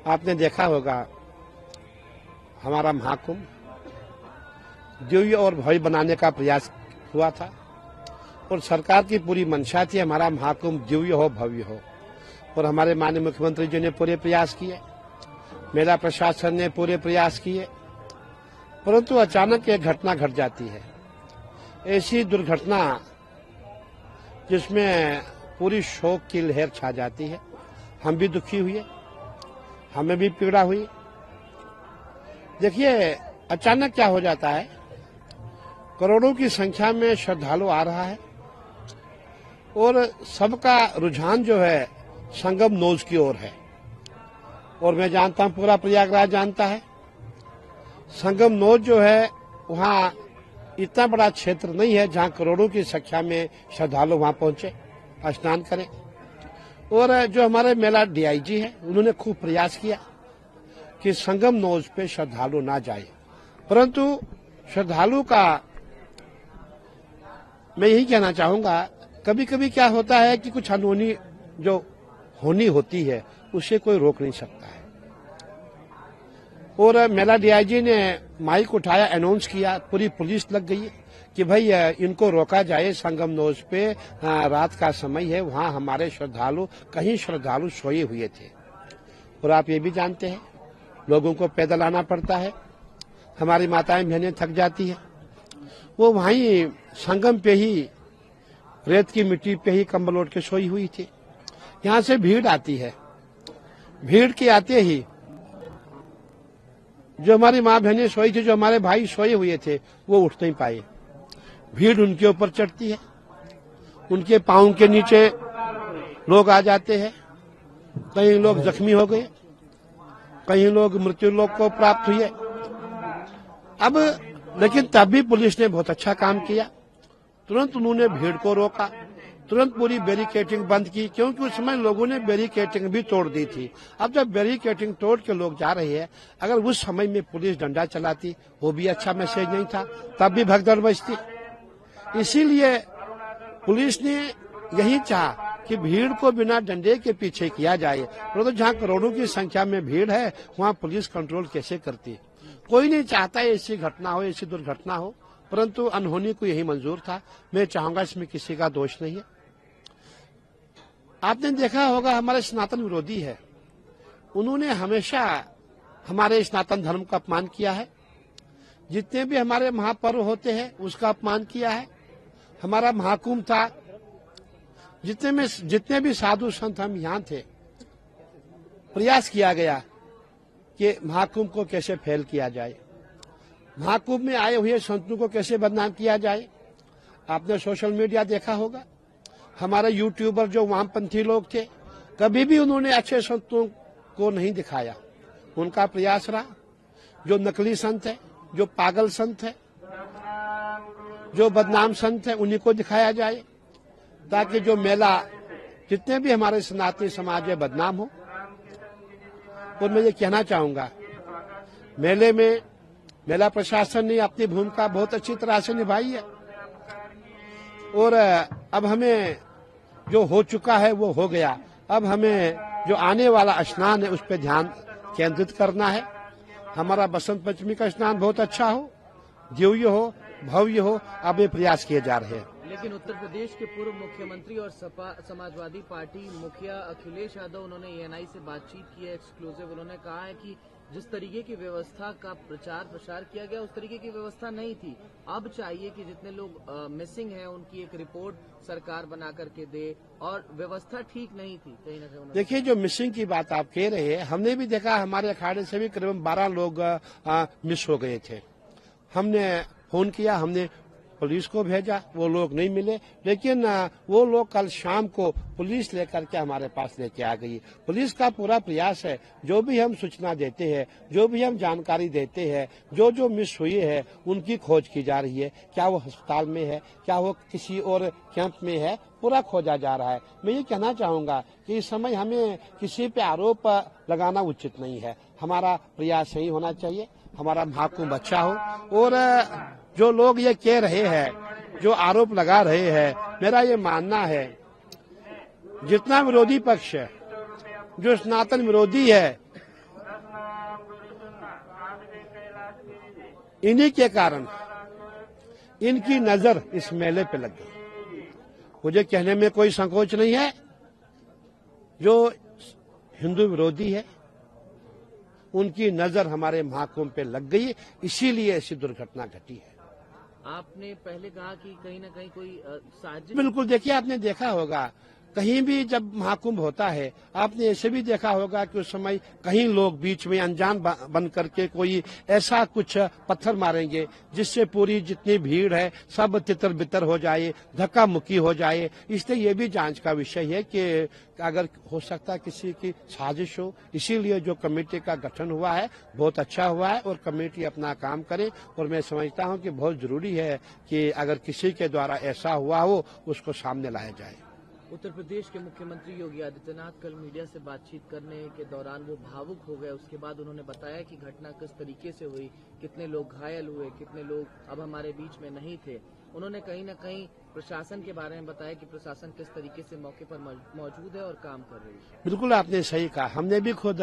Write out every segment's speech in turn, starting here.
आपने देखा होगा हमारा महाकुंभ दिव्य और भव्य बनाने का प्रयास हुआ था और सरकार की पूरी मंशा थी हमारा महाकुंभ दिव्य हो भव्य हो और हमारे माननीय मुख्यमंत्री जी ने पूरे प्रयास किए, मेला प्रशासन ने पूरे प्रयास किए, परंतु अचानक एक घटना घट जाती है। ऐसी दुर्घटना जिसमें पूरी शोक की लहर छा जाती है। हम भी दुखी हुए, हमें भी पीड़ा हुई। देखिए अचानक क्या हो जाता है, करोड़ों की संख्या में श्रद्धालु आ रहा है और सबका रुझान जो है संगम नोज की ओर है और मैं जानता हूं पूरा प्रयागराज जानता है संगम नोज जो है वहां इतना बड़ा क्षेत्र नहीं है जहां करोड़ों की संख्या में श्रद्धालु वहां पहुंचे, स्नान करें। और जो हमारे मेला डीआईजी है उन्होंने खूब प्रयास किया कि संगम नोज पे श्रद्धालु ना जाए, परंतु श्रद्धालु का मैं यही कहना चाहूंगा कभी कभी क्या होता है कि कुछ अनहोनी जो होनी होती है उसे कोई रोक नहीं सकता है। और मेला डीआईजी ने माइक उठाया, अनाउंस किया, पूरी पुलिस लग गई कि भाई इनको रोका जाए, संगम नोज पे रात का समय है, वहां हमारे श्रद्धालु कहीं श्रद्धालु सोए हुए थे। और आप ये भी जानते हैं लोगों को पैदल आना पड़ता है, हमारी माताएं बहनें थक जाती है, वो वहीं संगम पे ही रेत की मिट्टी पे ही कंबल ओढ़ के सोई हुई थी। यहां से भीड़ आती है, भीड़ के आते ही जो हमारी माँ बहनें सोई थी, जो हमारे भाई सोए हुए थे, वो उठ नहीं पाए। भीड़ उनके ऊपर चढ़ती है, उनके पांव के नीचे लोग आ जाते हैं, कई लोग जख्मी हो गए, कई लोग मृत्यु लोक को प्राप्त हुए। अब लेकिन तब भी पुलिस ने बहुत अच्छा काम किया, तुरंत उन्होंने भीड़ को रोका, तुरंत पूरी बैरिकेटिंग बंद की, क्योंकि उस समय लोगों ने बैरिकेटिंग भी तोड़ दी थी। अब जब बैरिकेटिंग तोड़ के लोग जा रहे हैं, अगर उस समय में पुलिस डंडा चलाती वो भी अच्छा मैसेज नहीं था, तब भी भगदड़ मचती। इसीलिए पुलिस ने यही चाहा कि भीड़ को बिना डंडे के पीछे किया जाए, परंतु जहां करोड़ों की संख्या में भीड़ है वहां पुलिस कंट्रोल कैसे करती। कोई नहीं चाहता ऐसी घटना हो, ऐसी दुर्घटना हो, परंतु अनहोनी को यही मंजूर था। मैं चाहूंगा इसमें किसी का दोष नहीं है। आपने देखा होगा हमारे सनातन विरोधी है, उन्होंने हमेशा हमारे सनातन धर्म का अपमान किया है, जितने भी हमारे महापर्व होते हैं उसका अपमान किया है। हमारा महाकुंभ था, जितने भी साधु संत हम यहाँ थे, प्रयास किया गया कि महाकुंभ को कैसे फेल किया जाए, महाकुंभ में आए हुए संतों को कैसे बदनाम किया जाए। आपने सोशल मीडिया देखा होगा, हमारे यूट्यूबर जो वामपंथी लोग थे, कभी भी उन्होंने अच्छे संतों को नहीं दिखाया। उनका प्रयास रहा जो नकली संत है, जो पागल संत है, जो बदनाम संत है, उन्हीं को दिखाया जाए, ताकि जो मेला जितने भी हमारे सनातनी समाज में बदनाम हो। और मैं ये कहना चाहूंगा, मेले में मेला प्रशासन ने अपनी भूमिका बहुत अच्छी तरह से निभाई है और अब हमें जो हो चुका है वो हो गया। अब हमें जो आने वाला स्नान है उस पर ध्यान केंद्रित करना है। हमारा बसंत पंचमी का स्नान बहुत अच्छा हो, दिव्य हो, भव्य हो, अब ये प्रयास किए जा रहे हैं। लेकिन उत्तर प्रदेश के पूर्व मुख्यमंत्री और समाजवादी पार्टी मुखिया अखिलेश यादव, उन्होंने एएनआई से बातचीत की है एक्सक्लूसिव। उन्होंने कहा है कि जिस तरीके की व्यवस्था का प्रचार प्रसार किया गया उस तरीके की व्यवस्था नहीं थी। अब चाहिए कि जितने लोग मिसिंग हैं उनकी एक रिपोर्ट सरकार बना करके दे, और व्यवस्था ठीक नहीं थी कहीं ना कहीं। देखिए जो मिसिंग की बात आप कह रहे हैं, हमने भी देखा, हमारे अखाड़े से भी करीबन 12 लोग मिस हो गए थे। हमने फोन किया, हमने पुलिस को भेजा, वो लोग नहीं मिले, लेकिन वो लोग कल शाम को पुलिस लेकर के हमारे पास लेके आ गई। पुलिस का पूरा प्रयास है, जो भी हम सूचना देते हैं, जो भी हम जानकारी देते हैं, जो जो मिस हुई है उनकी खोज की जा रही है। क्या वो अस्पताल में है, क्या वो किसी और कैंप में है, पूरा खोजा जा रहा है। मैं ये कहना चाहूंगा कि इस समय हमें किसी पे आरोप लगाना उचित नहीं है। हमारा प्रयास यही होना चाहिए, हमारा महाकुंभ अच्छा हो। और जो लोग ये कह रहे हैं, जो आरोप लगा रहे हैं, मेरा ये मानना है जितना विरोधी पक्ष है, जो सनातन विरोधी है, इन्हीं के कारण इनकी नजर इस मेले पे लग गई। मुझे कहने में कोई संकोच नहीं है, जो हिंदू विरोधी है उनकी नजर हमारे महाकुंभ पे लग गई, इसीलिए ऐसी दुर्घटना घटी है। आपने पहले कहा कि कहीं ना कहीं कोई साजिश। बिल्कुल, देखिए आपने देखा होगा कहीं भी जब महाकुंभ होता है, आपने ऐसे भी देखा होगा कि उस समय कहीं लोग बीच में अनजान बन करके कोई ऐसा कुछ पत्थर मारेंगे जिससे पूरी जितनी भीड़ है सब तितर बितर हो जाए, धक्का मुक्की हो जाए। इसलिए ये भी जांच का विषय है कि अगर हो सकता है किसी की साजिश हो, इसीलिए जो कमेटी का गठन हुआ है बहुत अच्छा हुआ है और कमेटी अपना काम करे। और मैं समझता हूं कि बहुत जरूरी है कि अगर किसी के द्वारा ऐसा हुआ हो उसको सामने लाया जाए। उत्तर प्रदेश के मुख्यमंत्री योगी आदित्यनाथ कल मीडिया से बातचीत करने के दौरान वो भावुक हो गए। उसके बाद उन्होंने बताया कि घटना किस तरीके से हुई, कितने लोग घायल हुए, कितने लोग अब हमारे बीच में नहीं थे। उन्होंने कहीं न कहीं प्रशासन के बारे में बताया कि प्रशासन किस तरीके से मौके पर मौजूद है और काम कर रही है। बिल्कुल आपने सही कहा, हमने भी खुद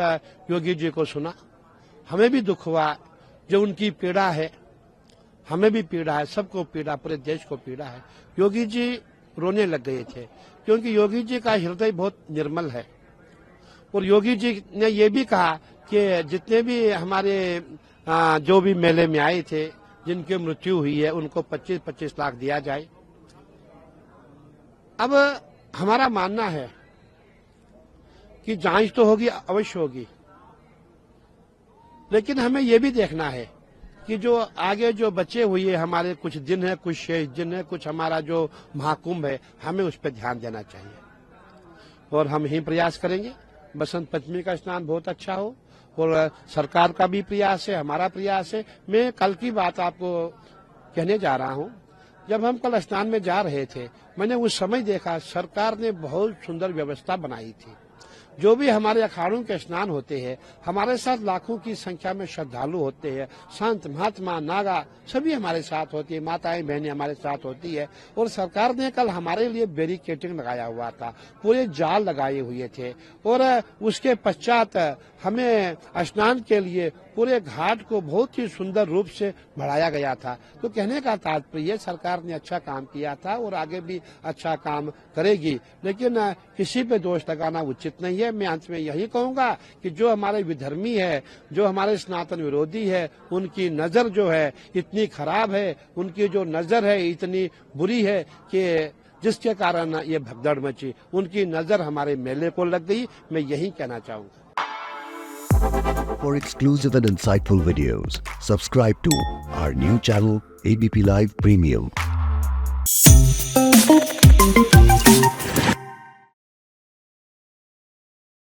योगी जी को सुना, हमें भी दुख हुआ। जो उनकी पीड़ा है हमें भी पीड़ा है, सबको पीड़ा, पूरे देश को पीड़ा है। योगी जी रोने लग गए थे क्योंकि योगी जी का हृदय बहुत निर्मल है। और योगी जी ने ये भी कहा कि जितने भी हमारे जो भी मेले में आए थे जिनकी मृत्यु हुई है उनको 25-25 लाख दिया जाए। अब हमारा मानना है कि जांच तो होगी, अवश्य होगी, लेकिन हमें ये भी देखना है कि जो आगे जो बचे हुए हमारे कुछ दिन है, कुछ शेष दिन है, कुछ हमारा जो महाकुंभ है, हमें उस पर ध्यान देना चाहिए। और हम ही प्रयास करेंगे बसंत पंचमी का स्नान बहुत अच्छा हो, और सरकार का भी प्रयास है, हमारा प्रयास है। मैं कल की बात आपको कहने जा रहा हूं। जब हम कल स्नान में जा रहे थे, मैंने उस समय देखा सरकार ने बहुत सुंदर व्यवस्था बनाई थी। जो भी हमारे अखाड़ों के स्नान होते हैं, हमारे साथ लाखों की संख्या में श्रद्धालु होते हैं, संत महात्मा नागा सभी हमारे साथ होती है, माताएं बहनें हमारे साथ होती है। और सरकार ने कल हमारे लिए बैरिकेडिंग लगाया हुआ था, पूरे जाल लगाए हुए थे। और उसके पश्चात हमें स्नान के लिए पूरे घाट को बहुत ही सुंदर रूप से बढ़ाया गया था। तो कहने का तात्पर्य सरकार ने अच्छा काम किया था और आगे भी अच्छा काम करेगी, लेकिन किसी पे दोष लगाना उचित नहीं है। मैं अंत में यही कहूंगा कि जो हमारे विधर्मी है, जो हमारे सनातन विरोधी है, उनकी नजर जो है इतनी खराब है, उनकी जो नजर है इतनी बुरी है कि जिसके कारण ये भगदड़ मची, उनकी नजर हमारे मेले को लग गई। मैं यही कहना चाहूंगा। For exclusive and insightful videos, subscribe to our new channel ABP Live Premium.